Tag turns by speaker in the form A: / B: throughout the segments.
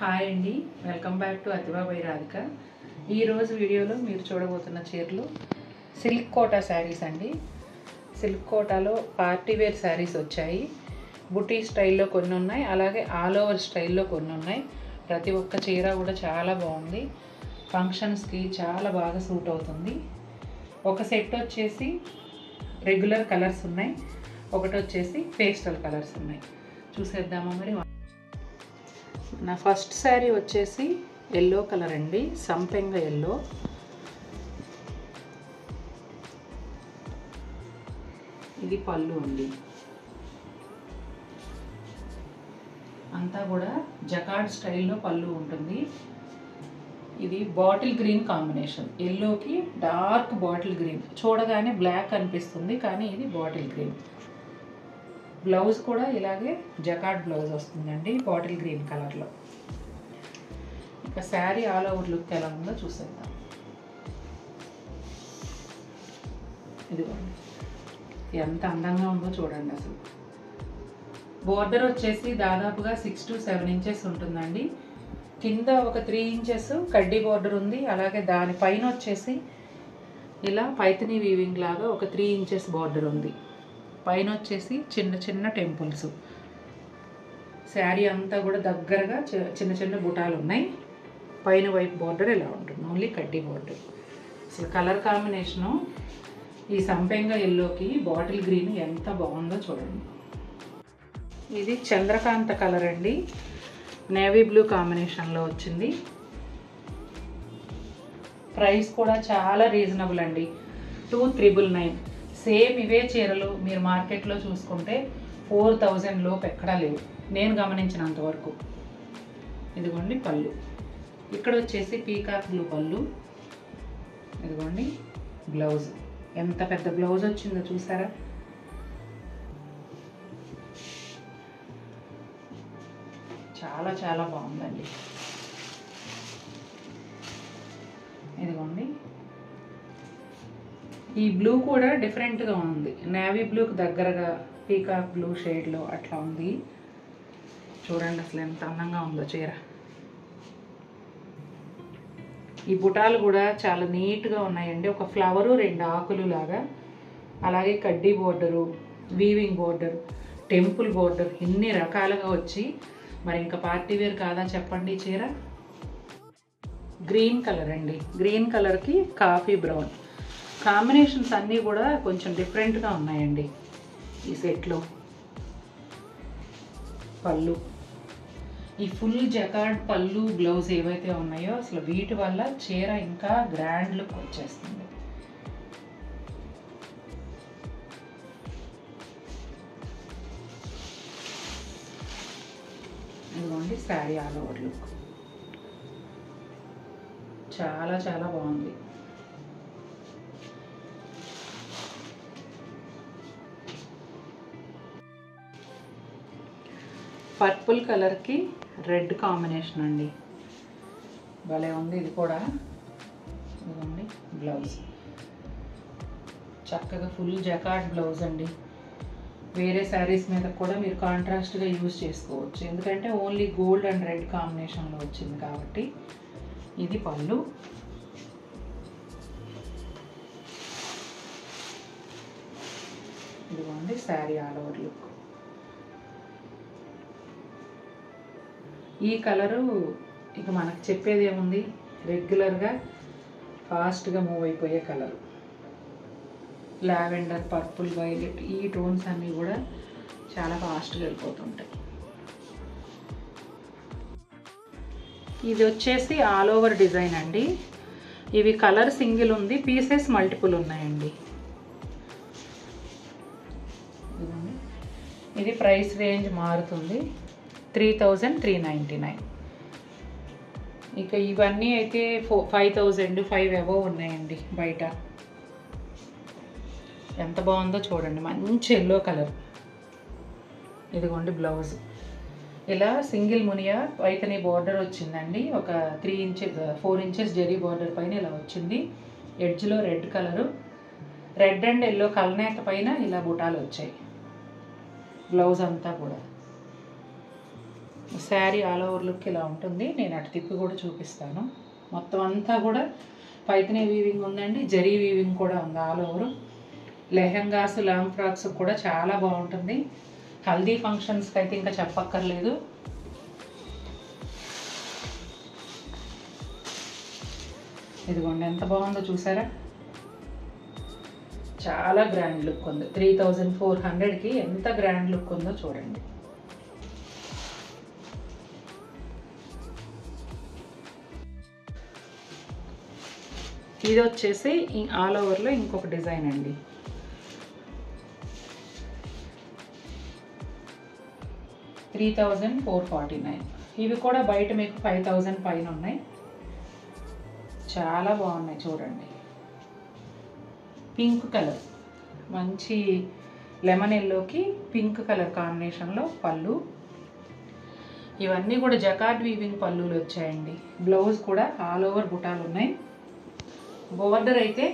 A: Hi అండి, welcome back to Athiva by Radhika. ఈరోజు వీడియోలో మీరు చూడబోతున్న చీరలు సిల్క్ కోటా శారీస్ అండి. సిల్క్ కోటాలో పార్టీ వేర్ శారీస్ వచ్చాయి. బుటీ స్టైల్లో కొన్ని ఉన్నాయి, అలాగే ఆల్ ఓవర్ స్టైల్లో కొన్ని ఉన్నాయి. ప్రతి ఒక్క చీర కూడా చాలా బాగుంది. ఫంక్షన్స్కి చాలా బాగా సూట్ అవుతుంది. ఒక సెట్ వచ్చేసి రెగ్యులర్ కలర్స్ ఉన్నాయి, ఒకటి వచ్చేసి పేస్టల్ కలర్స్ ఉన్నాయి. చూసేద్దామా మరి. నా ఫస్ట్ శారీ వచ్చేసి ఎల్లో కలర్ అండి, సంపెంగ ఎల్లో. ఇది పళ్ళు అండి, అంతా కూడా జకార్డ్ స్టైల్లో పళ్ళు ఉంటుంది. ఇది బాటిల్ గ్రీన్ కాంబినేషన్, ఎల్లోకి డార్క్ బాటిల్ గ్రీన్. చూడగానే బ్లాక్ అనిపిస్తుంది కానీ ఇది బాటిల్ గ్రీన్. బ్లౌజ్ కూడా ఇలాగే జకార్డ్ బ్లౌజ్ వస్తుందండి, బాటిల్ గ్రీన్ కలర్లో. ఇక శారీ ఆల్ ఓవర్ లుక్ ఎలా ఉందో చూసేద్దాం. ఇదిగోండి ఎంత అందంగా ఉందో చూడండి అసలు. బోర్డర్ వచ్చేసి దాదాపుగా 6 to 7 ఇంచెస్ ఉంటుందండి. కింద ఒక 3 ఇంచెస్ కడ్డీ బోర్డర్ ఉంది, అలాగే దానిపైన వచ్చేసి ఇలా పైథనీ వీవింగ్ లాగా ఒక 3 ఇంచెస్ బోర్డర్ ఉంది. పైన వచ్చేసి చిన్న చిన్న టెంపుల్స్. శారీ అంతా కూడా దగ్గరగా చిన్న చిన్న బుటాలు ఉన్నాయి. పైన వైపు బోర్డర్ ఇలా ఉంటుంది, ఓన్లీ కడ్డీ బోర్డర్. అసలు కలర్ కాంబినేషను ఈ సంపెంగ ఎల్లోకి బాటిల్ గ్రీన్ ఎంత బాగుందో చూడండి. ఇది చంద్రకాంత కలర్ అండి, నేవీ బ్లూ కాంబినేషన్లో వచ్చింది. ప్రైస్ కూడా చాలా రీజనబుల్ అండి, 2,999. సేమ్ ఇవే చీరలు మీరు మార్కెట్లో చూసుకుంటే 4,000 లోపు ఎక్కడా లేవు నేను గమనించినంత వరకు. ఇదిగోండి పళ్ళు, ఇక్కడ వచ్చేసి పీకాక్ బ్లూ పళ్ళు. ఇదిగోండి బ్లౌజ్, ఎంత పెద్ద బ్లౌజ్ వచ్చిందో చూసారా. చాలా చాలా బాగుందండి. ఇదిగోండి ఈ బ్లూ కూడా డిఫరెంట్గా ఉంది, నేవీ బ్లూకి దగ్గరగా పీకాక్ బ్లూ షేడ్లో అట్లా ఉంది. చూడండి అసలు ఎంత అందంగా ఉందో చీర. ఈ బుటాలు కూడా చాలా నీట్గా ఉన్నాయండి, ఒక ఫ్లవరు 2 ఆకులు లాగా. అలాగే కడ్డీ border, weaving border, temple border, ఇన్ని రకాలుగా వచ్చి మరి ఇంకా పార్టీ వేర్ కాదా చెప్పండి చీర. గ్రీన్ కలర్ అండి, గ్రీన్ కలర్కి కాఫీ బ్రౌన్ కాంబినేషన్స్ అన్నీ కూడా కొంచెం డిఫరెంట్గా ఉన్నాయండి ఈ సెట్లో. పళ్ళు, ఈ ఫుల్ జకార్డ్ పళ్ళు బ్లౌజ్ ఏవైతే ఉన్నాయో అసలు వీటి వల్ల చీర ఇంకా గ్రాండ్ లుక్ వచ్చేస్తుంది. ఇదిగోండి శారీ ఆల్ ఓవర్ లుక్ చాలా చాలా బాగుంది. పర్పుల్ కలర్కి రెడ్ కాంబినేషన్ అండి, భలే ఉంది ఇది కూడా. ఇదిగోండి బ్లౌజ్, చక్కగా ఫుల్ జకార్డ్ బ్లౌజ్ అండి. వేరే శారీస్ మీద కూడా మీరు కాంట్రాస్ట్గా యూజ్ చేసుకోవచ్చు, ఎందుకంటే ఓన్లీ గోల్డ్ అండ్ రెడ్ కాంబినేషన్లో వచ్చింది కాబట్టి. ఇది పళ్ళు. ఇదిగోండి శారీ ఆల్ ఓవర్ లుక్. ఈ కలరు ఇక మనకు చెప్పేది ఏముంది, రెగ్యులర్గా ఫాస్ట్గా మూవ్ అయిపోయే కలర్. లావెండర్, పర్పుల్, వైలెట్, ఈ టోన్స్ అన్నీ కూడా చాలా ఫాస్ట్గా వెళ్ళిపోతుంటాయి. ఇది వచ్చేసి ఆల్ ఓవర్ డిజైన్ అండి. ఇవి కలర్ సింగిల్ ఉంది, పీసెస్ మల్టిపుల్ ఉన్నాయండి. ఇది ప్రైస్ రేంజ్ మారుతుంది, 3,399. ఇక ఇవన్నీ అయితే 5,000, 5 అబోవ్ ఉన్నాయండి బయట. ఎంత బాగుందో చూడండి, మంచి ఎల్లో కలర్. ఇదిగోండి బ్లౌజ్, ఇలా సింగిల్ మునియా పైథనీ బోర్డర్ వచ్చిందండి. ఒక 3 ఇంచెస్ 4 ఇంచెస్ జరీ బోర్డర్ పైన ఇలా వచ్చింది. ఎడ్జ్లో red colour, red and yellow కలనేత పైన ఇలా బుటాలు వచ్చాయి. బ్లౌజ్ అంతా కూడా శారీ ఆల్ ఓవర్ లుక్ ఇలా ఉంటుంది. నేను అటు తిప్పి కూడా చూపిస్తాను. మొత్తం అంతా కూడా పైతనే వీవింగ్ ఉందండి, జరీ వీవింగ్ కూడా ఉంది all over. Lehengas, long frocks కూడా చాలా బాగుంటుంది. హల్దీ ఫంక్షన్స్కి అయితే ఇంకా చెప్పక్కర్లేదు. ఇదిగోండి ఎంత బాగుందో చూసారా, చాలా గ్రాండ్ లుక్ ఉంది. 3400కి ఎంత గ్రాండ్ లుక్ ఉందో చూడండి. ఇది వచ్చేసి ఆల్ ఓవర్లో ఇంకొక డిజైన్ అండి. $3,449. ఇవి కూడా బయట మీకు 5,000 పైన ఉన్నాయి. చాలా బాగున్నాయి చూడండి. పింక్ కలర్, మంచి లెమన్ ఎల్లోకి పింక్ కలర్ కాంబినేషన్లో పళ్ళు. ఇవన్నీ కూడా జకార్డ్ వీవింగ్ పళ్ళులు వచ్చాయండి. బ్లౌజ్ కూడా ఆల్ ఓవర్ బుటాలు ఉన్నాయి. బోర్డర్ అయితే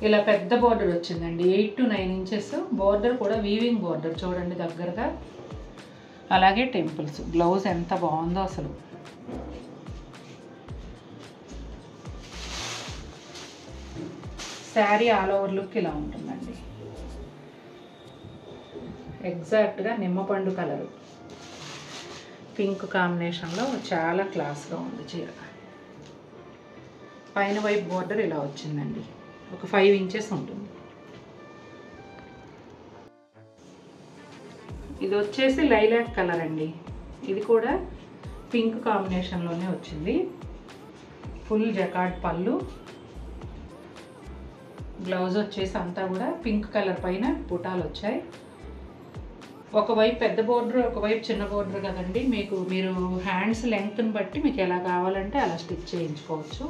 A: ఇలా పెద్ద బోర్డర్ వచ్చిందండి, 8 to 9 ఇంచెస్ బోర్డర్ కూడా వీవింగ్ బోర్డర్ చూడండి దగ్గరగా. అలాగే టెంపుల్స్. బ్లౌజ్ ఎంత బాగుందో అసలు. శారీ ఆల్ ఓవర్ లుక్ ఇలా ఉంటుందండి. ఎగ్జాక్ట్గా నిమ్మపండు కలరు పింక్ కాంబినేషన్లో చాలా క్లాస్గా ఉంది చీర. పైన వైపు బోర్డర్ ఇలా వచ్చిందండి, ఒక 5 ఇంచెస్ ఉంటుంది. ఇది వచ్చేసి లైలాక్ కలర్ అండి. ఇది కూడా పింక్ కాంబినేషన్లోనే వచ్చింది. ఫుల్ జకార్డ్ పళ్ళు. బ్లౌజ్ వచ్చేసి అంతా కూడా పింక్ కలర్ పైన బుటాలు వచ్చాయి. ఒకవైపు పెద్ద బోర్డర్, ఒకవైపు చిన్న బోర్డర్ కదండి. మీరు హ్యాండ్స్ లెంగ్త్ని బట్టి మీకు ఎలా కావాలంటే అలా స్టిచ్ చేయించుకోవచ్చు.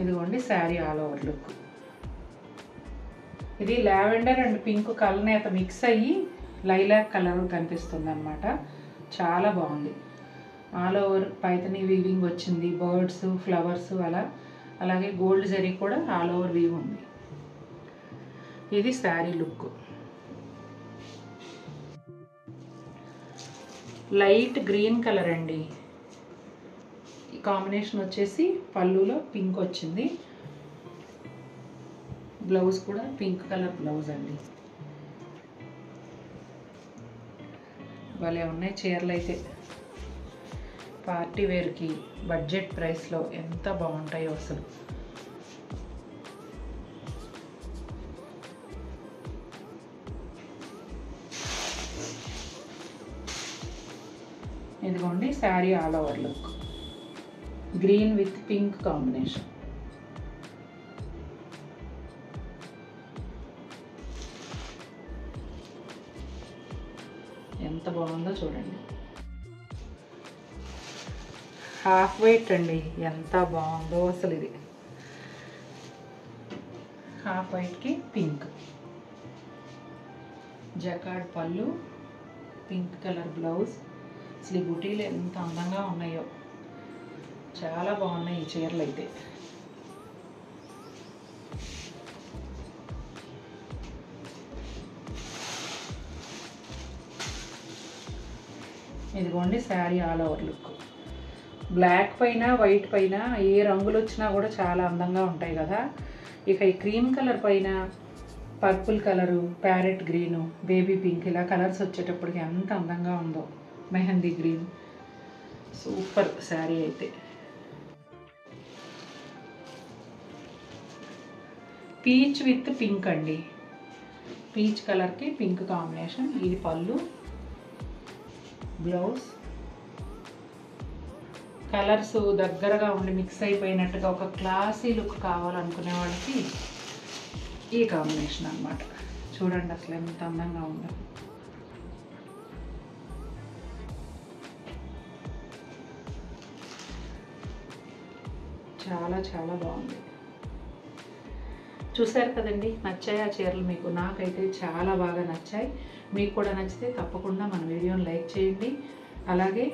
A: ఇదిగోండి శారీ ఆల్ ఓవర్ లుక్. ఇది లావెండర్ అండ్ పింక్ కలనేత మిక్స్ అయ్యి లైలాక్ కలర్ కనిపిస్తుంది అన్నమాట. చాలా బాగుంది. ఆల్ ఓవర్ పైతని వీవింగ్ వచ్చింది, బర్డ్స్, ఫ్లవర్స్ అలాగే గోల్డ్ జరీ కూడా ఆల్ ఓవర్ వీవ్ ఉంది. ఇది sari look. Light green colour అండి. ఈ కాంబినేషన్ వచ్చేసి పళ్ళులో పింక్ వచ్చింది. బ్లౌజ్ కూడా పింక్ కలర్ బ్లౌజ్ అండి. భలే ఉన్నాయి చీరలు అయితే. పార్టీ వేర్కి బడ్జెట్ ప్రైస్లో ఎంత బాగుంటాయో అసలు. ఇదిగోండి sari all over look. Green with pink combination. ఎంత బాగుందో చూడండి. హాఫ్ వైట్ అండి, ఎంత బాగుందో అసలు. ఇది హాఫ్ వైట్కి పింక్, జకార్డ్ పళ్ళు, పింక్ కలర్ బ్లౌజ్. అసలు ఈ బుటీలు ఎంత అందంగా ఉన్నాయో, చాలా బాగున్నాయి ఈ చీరలు అయితే. ఇదిగోండి sari all over look. Black పైన వైట్ పైన ఏ రంగులు వచ్చినా కూడా చాలా అందంగా ఉంటాయి కదా. ఇక ఈ క్రీమ్ కలర్ పైన purple colour, parrot green, baby pink ఇలా కలర్స్ వచ్చేటప్పటికి ఎంత అందంగా ఉందో. మెహందీ గ్రీన్, సూపర్ శారీ అయితే. పీచ్ విత్ పింక్ అండి. పీచ్ కలర్కి పింక్ కాంబినేషన్. ఇది పళ్ళు, బ్లౌజ్. కలర్స్ దగ్గరగా ఉండి మిక్స్ అయిపోయినట్టుగా ఒక క్లాసీ లుక్ కావాలనుకునే వాళ్ళకి ఈ కాంబినేషన్ అన్నమాట. చూడండి అసలు ఎంత అందంగా ఉందో. చాలా చాలా బాగుంది. చూసారు కదండి, నచ్చాయి ఆ చీరలు మీకు? నాకైతే చాలా బాగా నచ్చాయి. మీకు కూడా నచ్చితే తప్పకుండా మన వీడియోని లైక్ చేయండి. అలాగే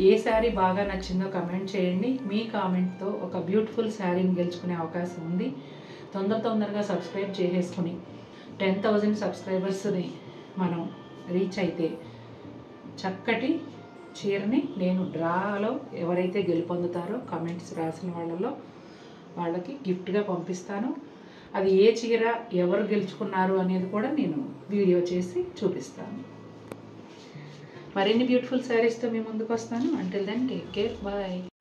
A: ఏ శారీ బాగా నచ్చిందో కమెంట్ చేయండి. మీ కామెంట్తో ఒక బ్యూటిఫుల్ శారీని గెలుచుకునే అవకాశం ఉంది. తొందరగా సబ్స్క్రైబ్ చేసేసుకుని 10,000 సబ్స్క్రైబర్స్ని మనం రీచ్ అయితే చక్కటి చీరని నేను డ్రాలో ఎవరైతే గెలుపొందుతారో కామెంట్స్ రాసిన వాళ్ళకి గిఫ్ట్గా పంపిస్తాను. అది ఏ చీర ఎవరు గెలుచుకున్నారు అనేది కూడా నేను వీడియో చేసి చూపిస్తాను. మరిన్ని బ్యూటిఫుల్ శారీస్తో మీ ముందుకు వస్తాను. Until then take care, bye.